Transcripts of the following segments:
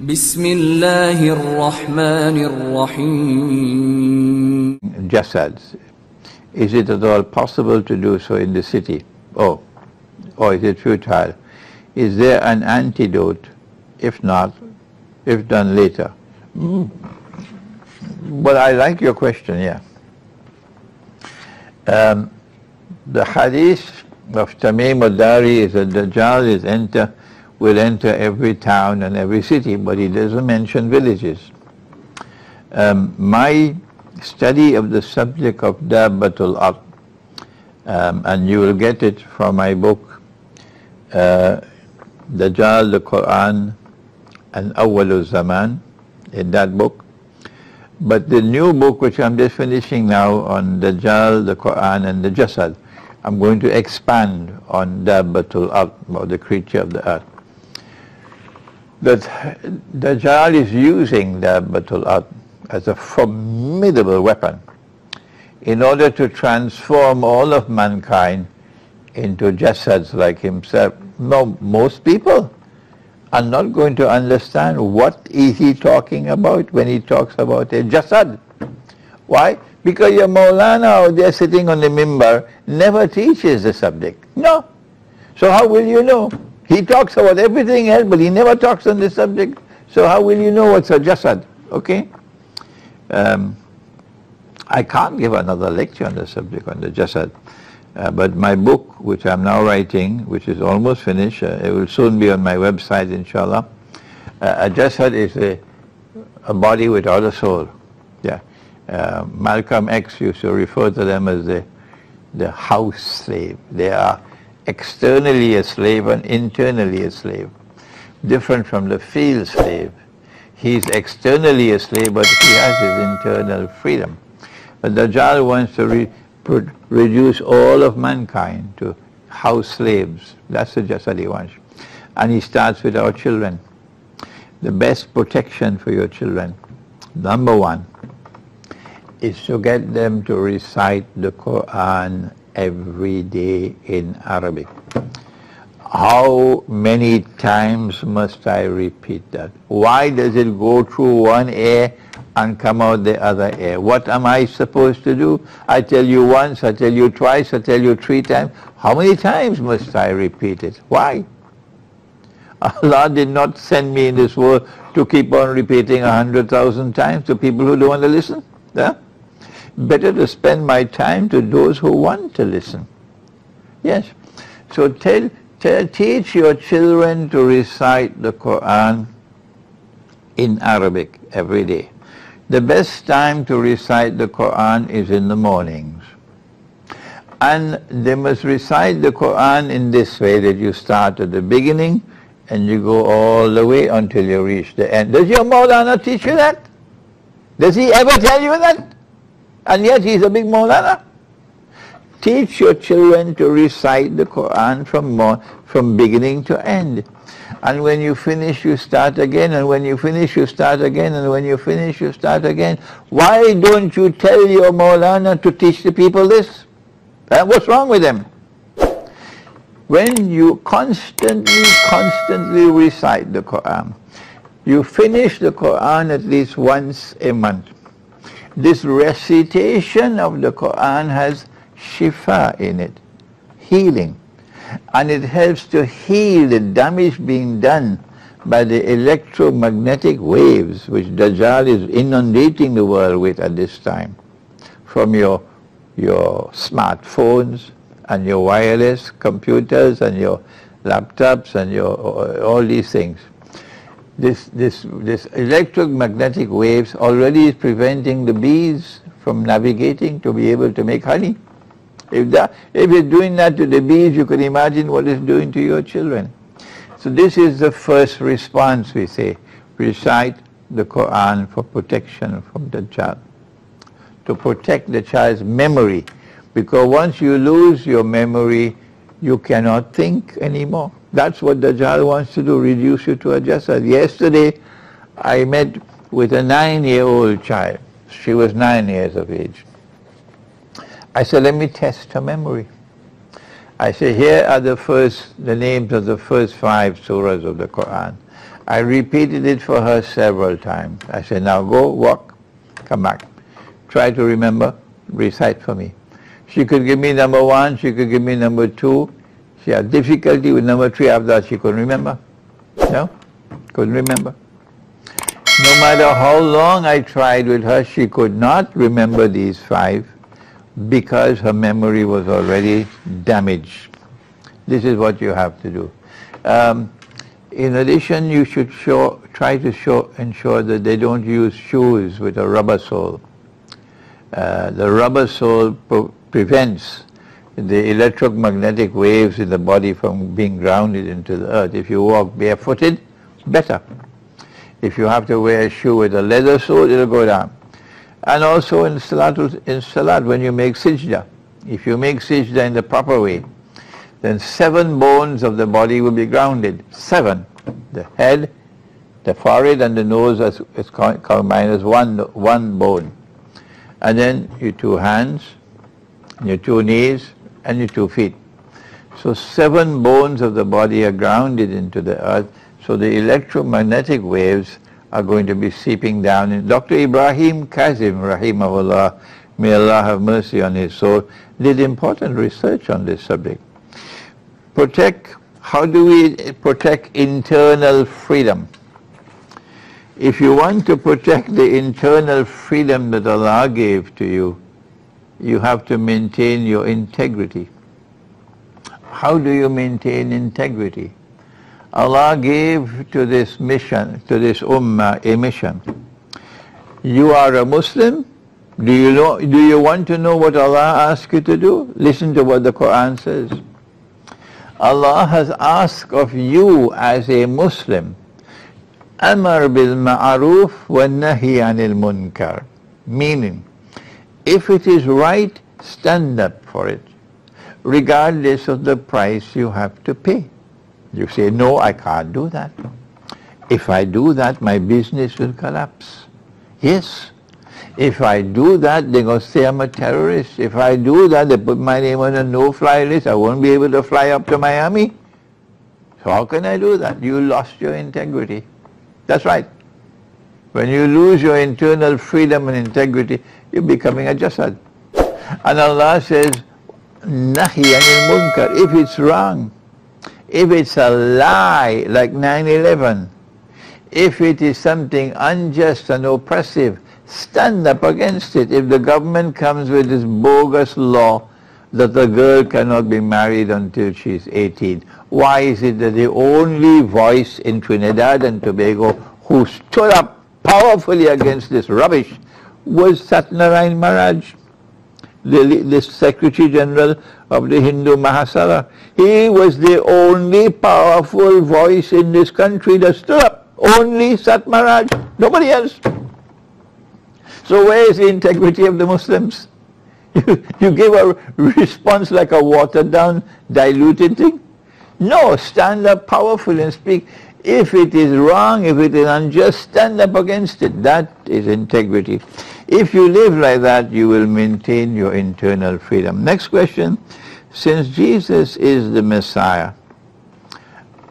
بسم الله الرحمن الرحيم. Jasads. Is it at all possible to do so in the city? Or is it futile? Is there an antidote? If not, if done later? Well, I like your question, yeah. The hadith of Tamim al-Dari is that Dajjal will enter every town and every city, but he doesn't mention villages. My study of the subject of Dabbatul Ard, and you will get it from my book, Dajjal, the Qur'an, and Awwalul Zaman, in that book. But the new book, which I'm just finishing now, on Dajjal, the Qur'an, and the Jasad, I'm going to expand on Dabbatul Ard, or the creature of the earth. That Dajjal is using Dabbatul Ard as a formidable weapon in order to transform all of mankind into Jasads like himself. No, most people are not going to understand what is he talking about when he talks about a Jasad. Why? Because your Maulana out there sitting on the mimbar never teaches the subject. No. So how will you know? He talks about everything else, but he never talks on this subject. So how will you know what's a Jasad? Okay? I can't give another lecture on the subject, on the Jasad. But my book, which I'm now writing, which is almost finished, it will soon be on my website, inshallah. A Jasad is a body without a soul. Yeah. Malcolm X used to refer to them as the house slave. They are externally a slave and internally a slave. Different from the field slave. He's externally a slave, but he has his internal freedom. But Dajjal wants to reduce all of mankind to house slaves. That's the Jasad he wants. And he starts with our children. The best protection for your children, number one, is to get them to recite the Qur'an every day in Arabic. How many times must I repeat that? Why does it go through one ear and come out the other ear? What am I supposed to do? I tell you once, I tell you twice, I tell you 3 times. How many times must I repeat it? Why? Allah did not send me in this world to keep on repeating 100,000 times to people who don't want to listen. Yeah? Better to spend my time to those who want to listen. Yes. So teach your children to recite the Qur'an in Arabic every day. The best time to recite the Qur'an is in the mornings. And they must recite the Qur'an in this way, that you start at the beginning and you go all the way until you reach the end. Does your Maulana teach you that? Does he ever tell you that? And yet he's a big Maulana. Teach your children to recite the Qur'an from beginning to end. And when you finish, you start again, and when you finish, you start again, and when you finish, you start again. Why don't you tell your Maulana to teach the people this? What's wrong with them? When you constantly recite the Qur'an, you finish the Qur'an at least once a month. This recitation of the Qur'an has shifa in it, healing. And it helps to heal the damage being done by the electromagnetic waves which Dajjal is inundating the world with at this time. From your smartphones and your wireless computers and your laptops and all these things. This electromagnetic waves already is preventing the bees from navigating to be able to make honey. If it's doing that to the bees, you can imagine what it's doing to your children. So this is the first response, we say. Recite the Qur'an for protection from the child. To protect the child's memory. Because once you lose your memory, you cannot think anymore. That's what Dajjal wants to do, reduce you to a Jasad. Yesterday, I met with a 9-year-old child. She was 9 years of age. I said, let me test her memory. I said, here are the names of the first 5 surahs of the Qur'an. I repeated it for her several times. I said, now go, walk, come back. Try to remember, recite for me. She could give me number 1, she could give me number 2. She had difficulty with number 3. After that, she couldn't remember. No, couldn't remember. No matter how long I tried with her, she could not remember these 5 because her memory was already damaged. This is what you have to do. In addition, you should try to ensure that they don't use shoes with a rubber sole. The rubber sole prevents the electromagnetic waves in the body from being grounded into the earth. If you walk barefooted, better. If you have to wear a shoe with a leather sole, it'll go down. And also in salat, when you make sajda, if you make sajda in the proper way, then 7 bones of the body will be grounded. 7. The head, the forehead and the nose is combined as one bone. And then your 2 hands, your 2 knees and your 2 feet. So 7 bones of the body are grounded into the earth, so the electromagnetic waves are going to be seeping down. And Dr. Ibrahim Kazim, rahimahullah, may Allah have mercy on his soul, did important research on this subject. How do we protect internal freedom? If you want to protect the internal freedom that Allah gave to you, you have to maintain your integrity. How do you maintain integrity? Allah gave to this mission, to this ummah, a mission. You are a Muslim. Do you want to know what Allah asks you to do? Listen to what the Qur'an says. Allah has asked of you as a Muslim, Amar bil ma'aruf wa nahi anil munkar. Meaning, if it is right, stand up for it, regardless of the price you have to pay. You say, no, I can't do that. If I do that, my business will collapse. Yes. If I do that, they're going to say I'm a terrorist. If I do that, they put my name on a no-fly list. I won't be able to fly up to Miami. So how can I do that? You lost your integrity. That's right. When you lose your internal freedom and integrity, you're becoming a jasad. And Allah says, Nahi anil munkar. If it's wrong, if it's a lie like 9/11, if it is something unjust and oppressive, stand up against it. If the government comes with this bogus law that the girl cannot be married until she's 18, why is it that the only voice in Trinidad and Tobago who stood up powerfully against this rubbish was Satyanarayana Maharaj, the Secretary General of the Hindu Mahasabha? He was the only powerful voice in this country that stood up. Only Sat Maharaj, nobody else. So where is the integrity of the Muslims? You give a response like a watered down, diluted thing? No, stand up powerfully and speak. If it is wrong, if it is unjust, stand up against it. That is integrity. If you live like that, you will maintain your internal freedom. Next question. Since Jesus is the Messiah,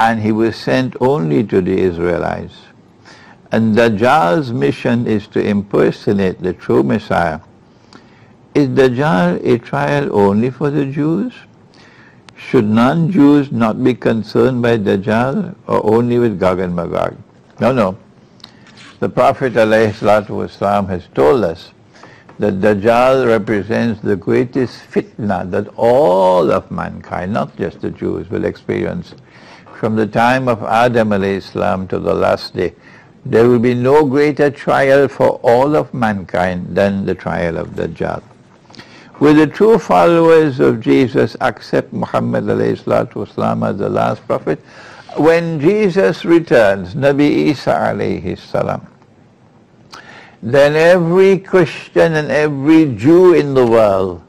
and he was sent only to the Israelites, and Dajjal's mission is to impersonate the true Messiah, is Dajjal a trial only for the Jews? Should non-Jews not be concerned by Dajjal, or only with Gog and Magog? No. The Prophet ﷺ has told us that Dajjal represents the greatest fitna that all of mankind, not just the Jews, will experience. From the time of Adam ﷺ to the last day, there will be no greater trial for all of mankind than the trial of Dajjal. Will the true followers of Jesus accept Muhammad ﷺ as the last prophet? When Jesus returns, Nabi Isa alayhi salam, then every Christian and every Jew in the world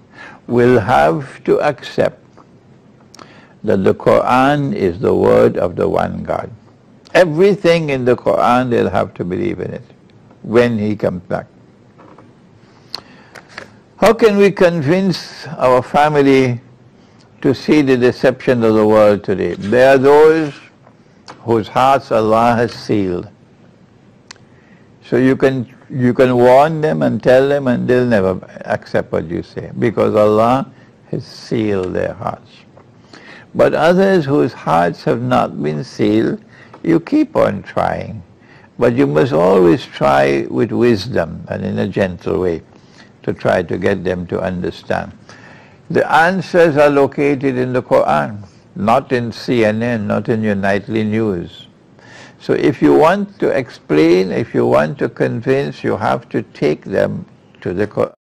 will have to accept that the Qur'an is the word of the one God. Everything in the Qur'an, they'll have to believe in it when he comes back. How can we convince our family to see the deception of the world today? There are those whose hearts Allah has sealed. So you can warn them and tell them and they'll never accept what you say because Allah has sealed their hearts. But others whose hearts have not been sealed, you keep on trying. But you must always try with wisdom and in a gentle way to try to get them to understand. The answers are located in the Qur'an, not in CNN, not in your nightly news. So if you want to explain, if you want to convince, you have to take them to the Qur'an.